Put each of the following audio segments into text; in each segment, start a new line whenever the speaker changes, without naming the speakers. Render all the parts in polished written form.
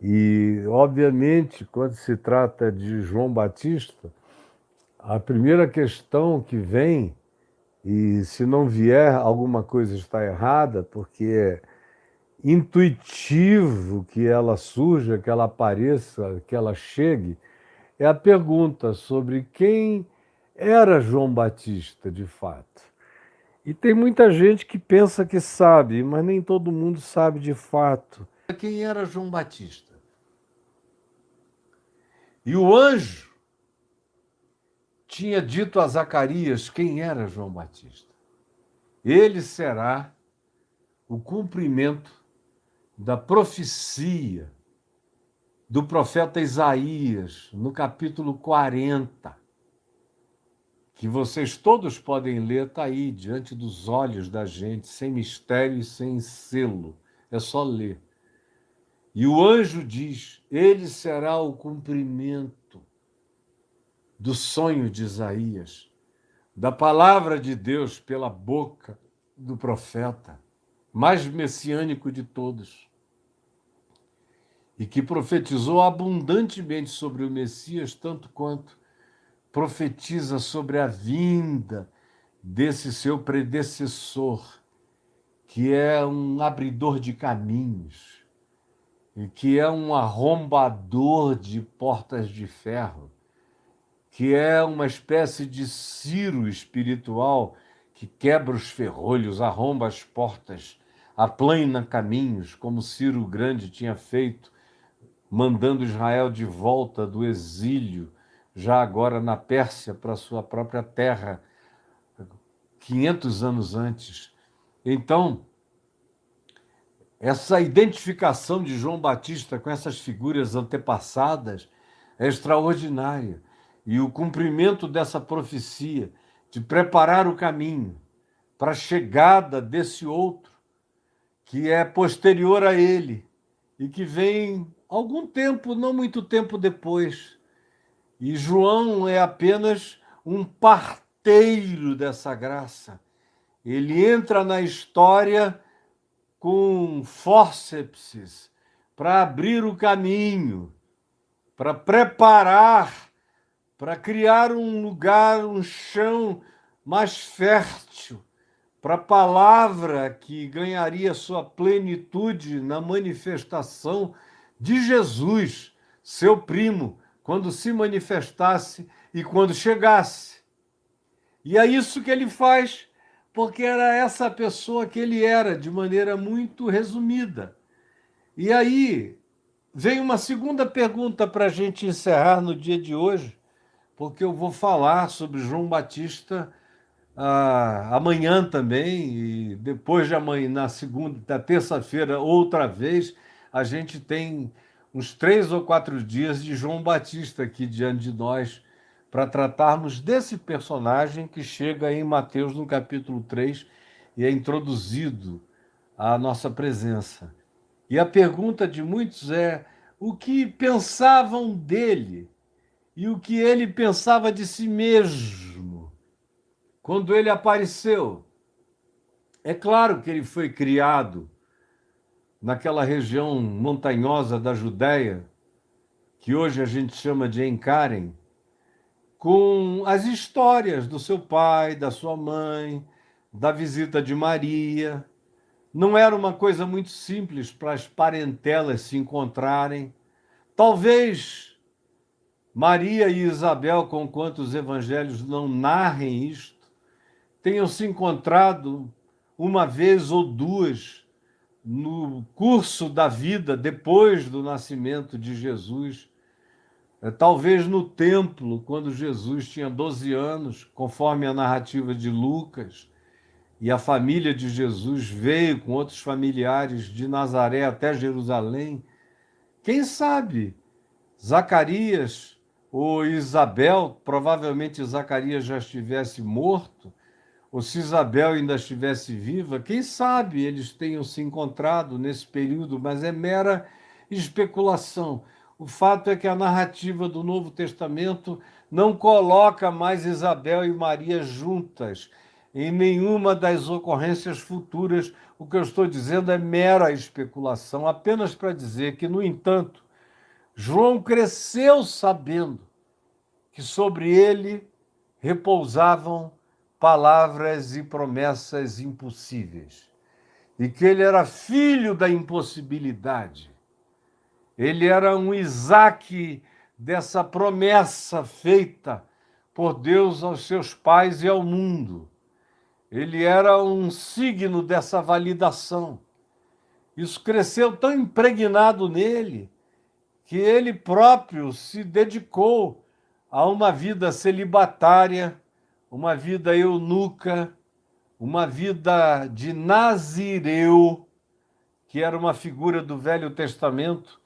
E, obviamente, quando se trata de João Batista, a primeira questão que vem, e se não vier, alguma coisa está errada, porque é intuitivo que ela surja, que ela apareça, que ela chegue, é a pergunta sobre quem era João Batista de fato. E tem muita gente que pensa que sabe, mas nem todo mundo sabe de fato quem era João Batista. E o anjo tinha dito a Zacarias quem era João Batista. Ele será o cumprimento da profecia do profeta Isaías, no capítulo 40, que vocês todos podem ler, está aí, diante dos olhos da gente, sem mistério e sem selo. É só ler. E o anjo diz: ele será o cumprimento do sonho de Isaías, da palavra de Deus pela boca do profeta, mais messiânico de todos, e que profetizou abundantemente sobre o Messias, tanto quanto profetiza sobre a vinda desse seu predecessor, que é um abridor de caminhos, e que é um arrombador de portas de ferro, que é uma espécie de Ciro espiritual que quebra os ferrolhos, arromba as portas, aplana caminhos, como Ciro o Grande tinha feito, mandando Israel de volta do exílio, já agora na Pérsia, para sua própria terra, 500 anos antes. Então, essa identificação de João Batista com essas figuras antepassadas é extraordinária. E o cumprimento dessa profecia de preparar o caminho para a chegada desse outro, que é posterior a ele e que vem algum tempo, não muito tempo depois. E João é apenas um parteiro dessa graça. Ele entra na história com fórceps para abrir o caminho, para preparar, para criar um lugar, um chão mais fértil para a palavra que ganharia sua plenitude na manifestação de Jesus, seu primo, quando se manifestasse e quando chegasse. E é isso que ele faz, porque era essa pessoa que ele era, de maneira muito resumida. E aí vem uma segunda pergunta para a gente encerrar no dia de hoje, porque eu vou falar sobre João Batista amanhã também, e depois de amanhã, na segunda, da terça-feira, outra vez, a gente tem uns 3 ou 4 dias de João Batista aqui diante de nós, para tratarmos desse personagem que chega em Mateus no capítulo 3 e é introduzido à nossa presença. E a pergunta de muitos é: o que pensavam dele e o que ele pensava de si mesmo quando ele apareceu? É claro que ele foi criado naquela região montanhosa da Judéia, que hoje a gente chama de Encarem, com as histórias do seu pai, da sua mãe, da visita de Maria. Não era uma coisa muito simples para as parentelas se encontrarem. Talvez Maria e Isabel, conquanto os evangelhos não narrem isto, tenham se encontrado uma vez ou duas no curso da vida, depois do nascimento de Jesus, talvez no templo, quando Jesus tinha 12 anos, conforme a narrativa de Lucas, e a família de Jesus veio com outros familiares de Nazaré até Jerusalém. Quem sabe Zacarias ou Isabel, provavelmente Zacarias já estivesse morto, ou se Isabel ainda estivesse viva, quem sabe eles tenham se encontrado nesse período, mas é mera especulação. O fato é que a narrativa do Novo Testamento não coloca mais Isabel e Maria juntas em nenhuma das ocorrências futuras. O que eu estou dizendo é mera especulação, apenas para dizer que, no entanto, João cresceu sabendo que sobre ele repousavam palavras e promessas impossíveis, e que ele era filho da impossibilidade. Ele era um Isaque dessa promessa feita por Deus aos seus pais e ao mundo. Ele era um signo dessa validação. Isso cresceu tão impregnado nele que ele próprio se dedicou a uma vida celibatária, uma vida eunuca, uma vida de nazireu, que era uma figura do Velho Testamento,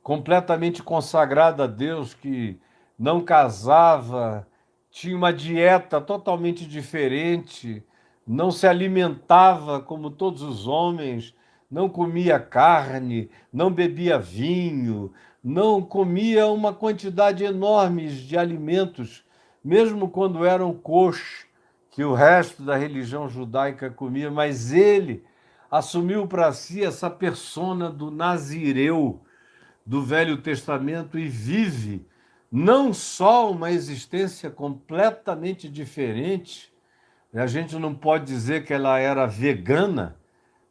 completamente consagrada a Deus, que não casava, tinha uma dieta totalmente diferente, não se alimentava como todos os homens, não comia carne, não bebia vinho, não comia uma quantidade enorme de alimentos, mesmo quando eram kosher, que o resto da religião judaica comia, mas ele assumiu para si essa persona do nazireu do Velho Testamento e vive não só uma existência completamente diferente, a gente não pode dizer que ela era vegana,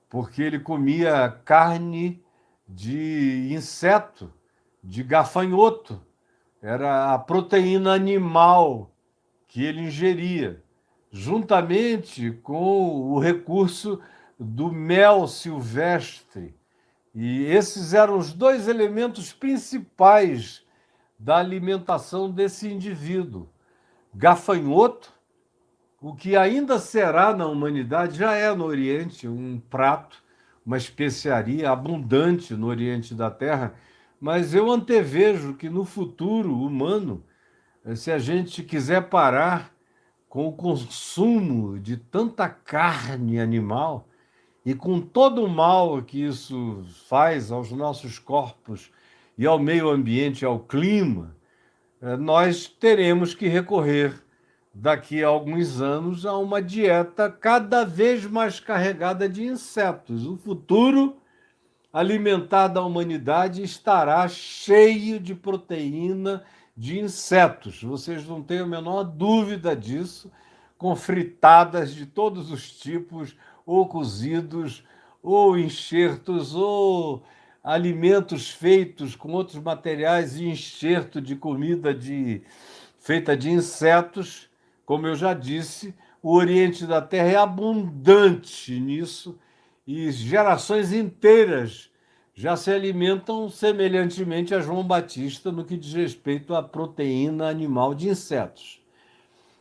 porque ele comia carne de inseto, de gafanhoto, era a proteína animal que ele ingeria, juntamente com o recurso do mel silvestre. E esses eram os dois elementos principais da alimentação desse indivíduo. Gafanhoto, o que ainda será na humanidade, já é no Oriente um prato, uma especiaria abundante no Oriente da Terra, mas eu antevejo que no futuro humano, se a gente quiser parar com o consumo de tanta carne animal e com todo o mal que isso faz aos nossos corpos e ao meio ambiente, ao clima, nós teremos que recorrer daqui a alguns anos a uma dieta cada vez mais carregada de insetos. O futuro alimentar da humanidade estará cheio de proteína de insetos. Vocês não têm a menor dúvida disso, com fritadas de todos os tipos, ou cozidos, ou enxertos, ou alimentos feitos com outros materiais e enxerto de comida feita de insetos. Como eu já disse, o Oriente da Terra é abundante nisso e gerações inteiras já se alimentam semelhantemente a João Batista no que diz respeito à proteína animal de insetos.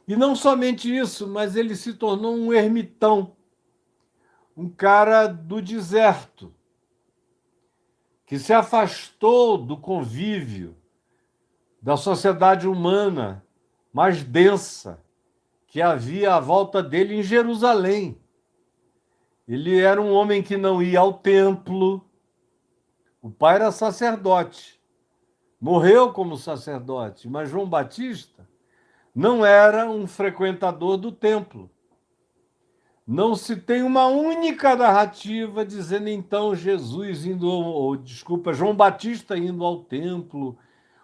E não somente isso, mas ele se tornou um ermitão, um cara do deserto, que se afastou do convívio da sociedade humana mais densa que havia à volta dele em Jerusalém. Ele era um homem que não ia ao templo. O pai era sacerdote, morreu como sacerdote, mas João Batista não era um frequentador do templo. Não se tem uma única narrativa dizendo então João Batista indo ao templo,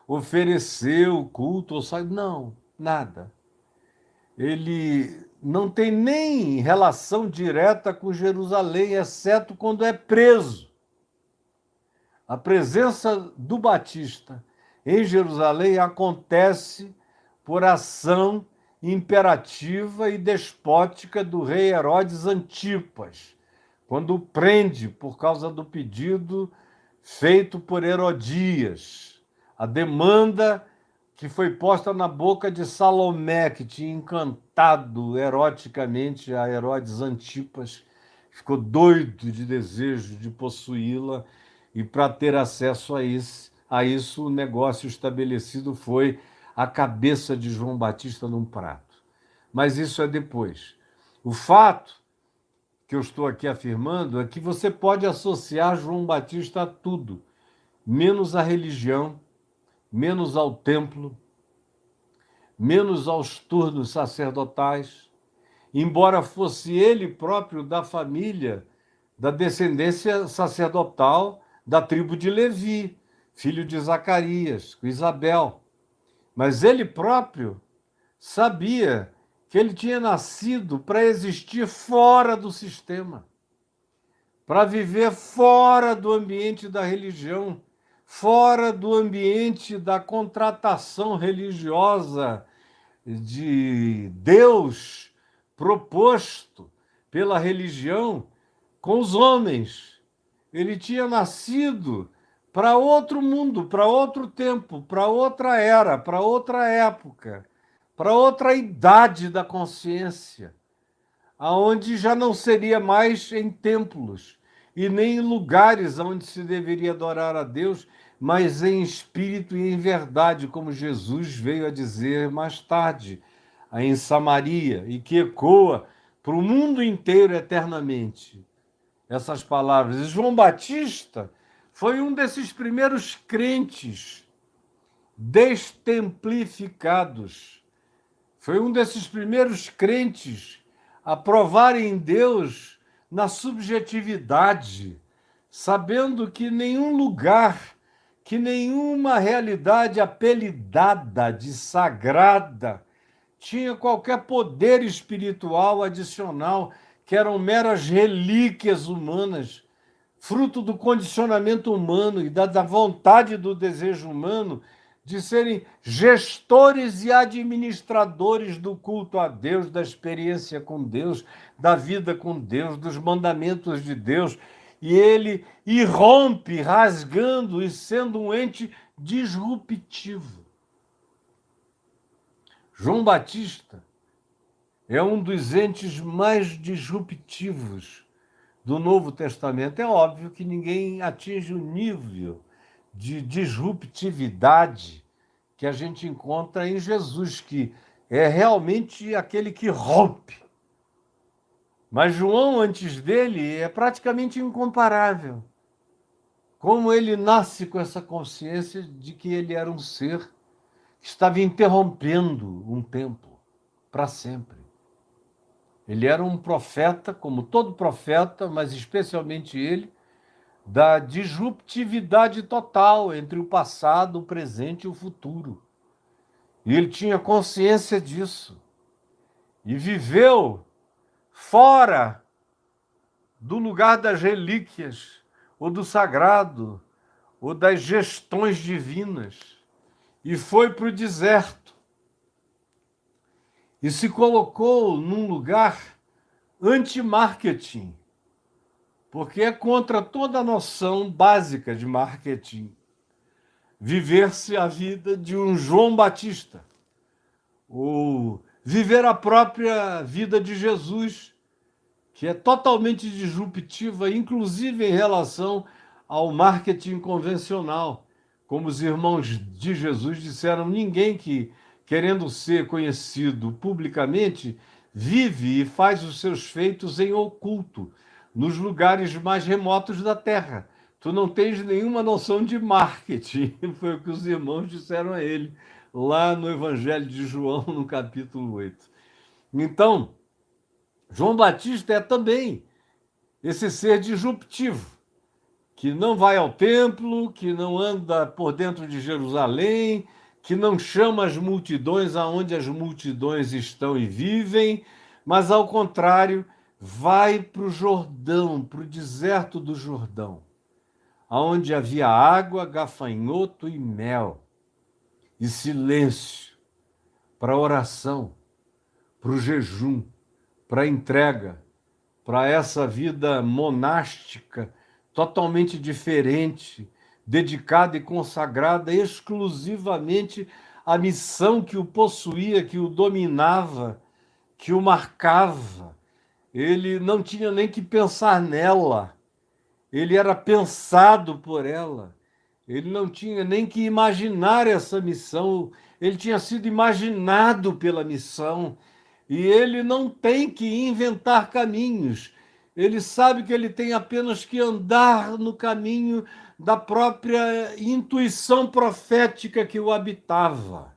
ofereceu culto, não, nada. Ele não tem nem relação direta com Jerusalém, exceto quando é preso. A presença do Batista em Jerusalém acontece por ação imperativa e despótica do rei Herodes Antipas, quando o prende por causa do pedido feito por Herodias, a demanda que foi posta na boca de Salomé, que tinha encantado eroticamente a Herodes Antipas, ficou doido de desejo de possuí-la, e para ter acesso a isso, o negócio estabelecido foi a cabeça de João Batista num prato. Mas isso é depois. O fato que eu estou aqui afirmando é que você pode associar João Batista a tudo, menos à religião, menos ao templo, menos aos turnos sacerdotais, embora fosse ele próprio da família, da descendência sacerdotal da tribo de Levi, filho de Zacarias, com Isabel. Mas ele próprio sabia que ele tinha nascido para existir fora do sistema, para viver fora do ambiente da religião, fora do ambiente da contratação religiosa de Deus proposto pela religião com os homens. Ele tinha nascido para outro mundo, para outro tempo, para outra era, para outra época, para outra idade da consciência, aonde já não seria mais em templos e nem em lugares onde se deveria adorar a Deus, mas em espírito e em verdade, como Jesus veio a dizer mais tarde, em Samaria, e que ecoa para o mundo inteiro eternamente essas palavras. E João Batista foi um desses primeiros crentes destemplificados. Foi um desses primeiros crentes a provarem Deus na subjetividade, sabendo que nenhum lugar, que nenhuma realidade apelidada de sagrada tinha qualquer poder espiritual adicional, que eram meras relíquias humanas, fruto do condicionamento humano e da vontade do desejo humano de serem gestores e administradores do culto a Deus, da experiência com Deus, da vida com Deus, dos mandamentos de Deus. E ele irrompe, rasgando e sendo um ente disruptivo. João Batista é um dos entes mais disruptivos do Novo Testamento. É óbvio que ninguém atinge o nível de disruptividade que a gente encontra em Jesus, que é realmente aquele que rompe. Mas João, antes dele, é praticamente incomparável. Como ele nasce com essa consciência de que ele era um ser que estava interrompendo um tempo para sempre. Ele era um profeta, como todo profeta, mas especialmente ele, da disruptividade total entre o passado, o presente e o futuro. E ele tinha consciência disso. E viveu fora do lugar das relíquias, ou do sagrado, ou das gestões divinas. E foi para o deserto. E se colocou num lugar anti-marketing, porque é contra toda a noção básica de marketing viver-se a vida de um João Batista, ou viver a própria vida de Jesus, que é totalmente disruptiva, inclusive em relação ao marketing convencional. Como os irmãos de Jesus disseram, ninguém que, querendo ser conhecido publicamente, vive e faz os seus feitos em oculto, nos lugares mais remotos da Terra. Tu não tens nenhuma noção de marketing, foi o que os irmãos disseram a ele, lá no Evangelho de João, no capítulo 8. Então, João Batista é também esse ser disruptivo, que não vai ao templo, que não anda por dentro de Jerusalém, que não chama as multidões aonde as multidões estão e vivem, mas, ao contrário, vai para o Jordão, para o deserto do Jordão, onde havia água, gafanhoto e mel, e silêncio, para oração, para o jejum, para a entrega, para essa vida monástica totalmente diferente, dedicada e consagrada exclusivamente à missão que o possuía, que o dominava, que o marcava. Ele não tinha nem que pensar nela, ele era pensado por ela. Ele não tinha nem que imaginar essa missão, ele tinha sido imaginado pela missão. E ele não tem que inventar caminhos. Ele sabe que ele tem apenas que andar no caminho da própria intuição profética que o habitava.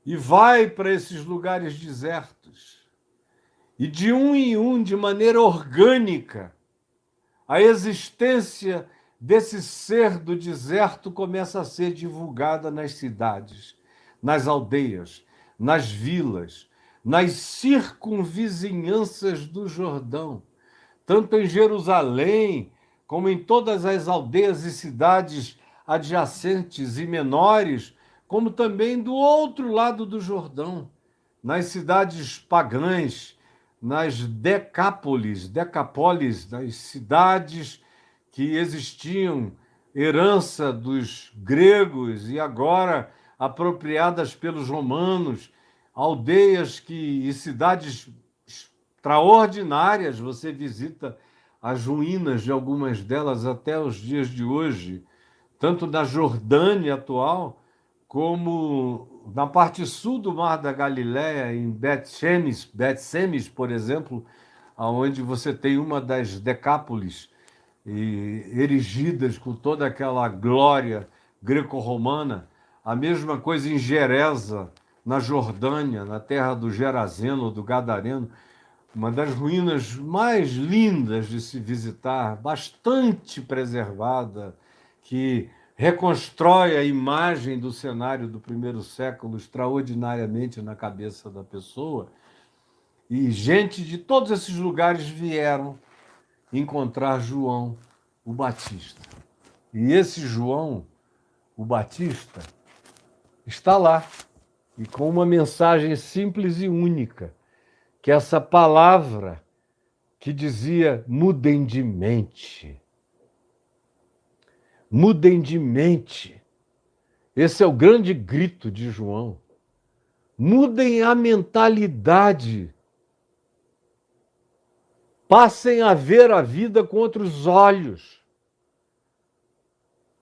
E vai para esses lugares desertos. E de um em um, de maneira orgânica, a existência desse ser do deserto começa a ser divulgada nas cidades, nas aldeias, nas vilas, nas circunvizinhanças do Jordão, tanto em Jerusalém, como em todas as aldeias e cidades adjacentes e menores, como também do outro lado do Jordão, nas cidades pagãs, nas decápolis, nas cidades que existiam, herança dos gregos e agora apropriadas pelos romanos, aldeias e cidades extraordinárias. Você visita as ruínas de algumas delas até os dias de hoje, tanto na Jordânia atual, como na parte sul do Mar da Galileia, em Bet-Semes, por exemplo, onde você tem uma das decápolis erigidas com toda aquela glória greco-romana. A mesma coisa em Gerasa, na Jordânia, na terra do Gerazeno, do Gadareno, uma das ruínas mais lindas de se visitar, bastante preservada, que reconstrói a imagem do cenário do primeiro século extraordinariamente na cabeça da pessoa. E gente de todos esses lugares vieram encontrar João o Batista. E esse João, o Batista, está lá, e com uma mensagem simples e única, que é essa palavra que dizia: mudem de mente. Mudem de mente. Esse é o grande grito de João. Mudem a mentalidade. Passem a ver a vida com outros olhos.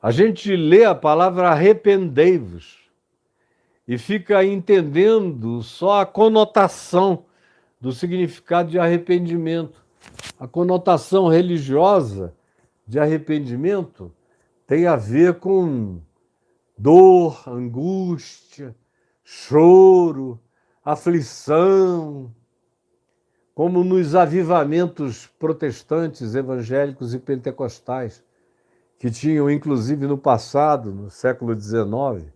A gente lê a palavra arrependei-vos e fica entendendo só a conotação do significado de arrependimento. A conotação religiosa de arrependimento tem a ver com dor, angústia, choro, aflição, como nos avivamentos protestantes, evangélicos e pentecostais, que tinham, inclusive no passado, no século XIX,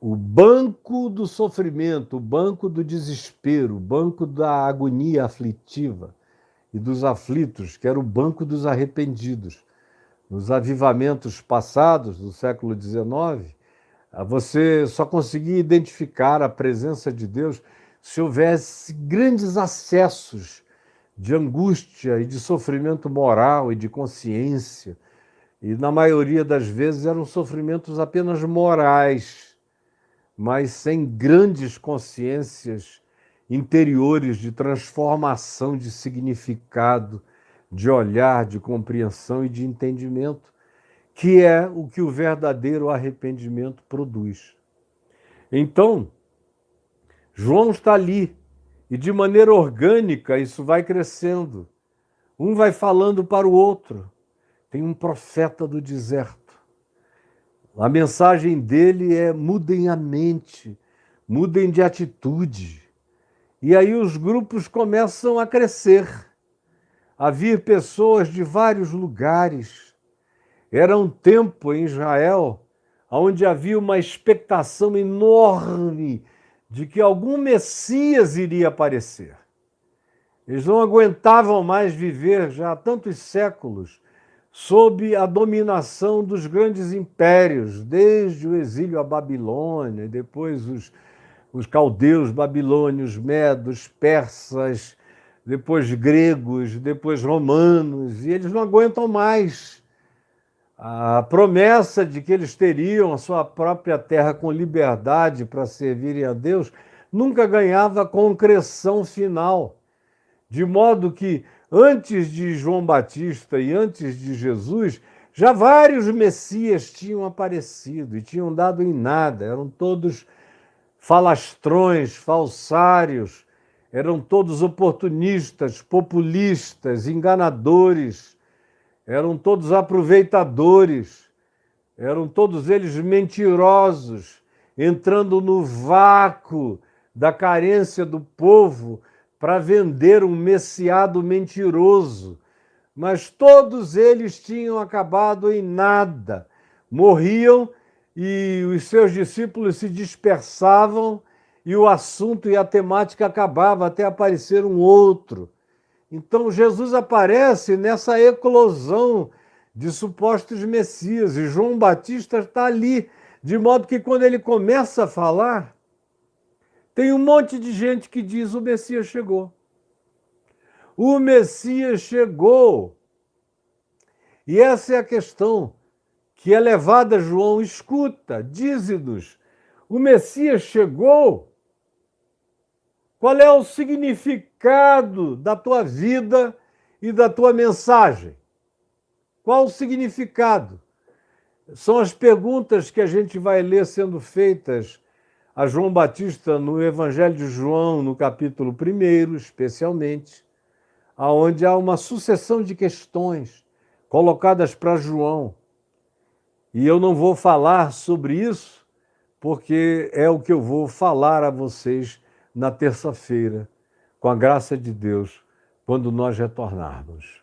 o banco do sofrimento, o banco do desespero, o banco da agonia aflitiva e dos aflitos, que era o banco dos arrependidos. Nos avivamentos passados, do século XIX, você só conseguia identificar a presença de Deus se houvesse grandes acessos de angústia e de sofrimento moral e de consciência. E, na maioria das vezes, eram sofrimentos apenas morais, mas sem grandes consciências interiores de transformação de significado, de olhar, de compreensão e de entendimento, que é o que o verdadeiro arrependimento produz. Então, João está ali, e de maneira orgânica isso vai crescendo. Um vai falando para o outro. Tem um profeta do deserto. A mensagem dele é: mudem a mente, mudem de atitude. E aí os grupos começam a crescer, a vir pessoas de vários lugares. Era um tempo em Israel onde havia uma expectação enorme de que algum Messias iria aparecer. Eles não aguentavam mais viver já há tantos séculos sob a dominação dos grandes impérios, desde o exílio à Babilônia, depois os caldeus babilônios, medos, persas, depois gregos, depois romanos, e eles não aguentam mais. A promessa de que eles teriam a sua própria terra com liberdade para servirem a Deus nunca ganhava concreção final. De modo que, antes de João Batista e antes de Jesus, já vários messias tinham aparecido e tinham dado em nada. Eram todos falastrões, falsários, eram todos oportunistas, populistas, enganadores, eram todos aproveitadores, eram todos eles mentirosos, entrando no vácuo da carência do povo para vender um messiado mentiroso, mas todos eles tinham acabado em nada. Morriam e os seus discípulos se dispersavam e o assunto e a temática acabava até aparecer um outro. Então Jesus aparece nessa eclosão de supostos messias e João Batista está ali, de modo que quando ele começa a falar, tem um monte de gente que diz: o Messias chegou. O Messias chegou. E essa é a questão que é levada a João: escuta, dize-nos, o Messias chegou? Qual é o significado da tua vida e da tua mensagem? Qual o significado? São as perguntas que a gente vai ler sendo feitas a João Batista no Evangelho de João, no capítulo 1, especialmente, onde há uma sucessão de questões colocadas para João. E eu não vou falar sobre isso, porque é o que eu vou falar a vocês na terça-feira, com a graça de Deus, quando nós retornarmos.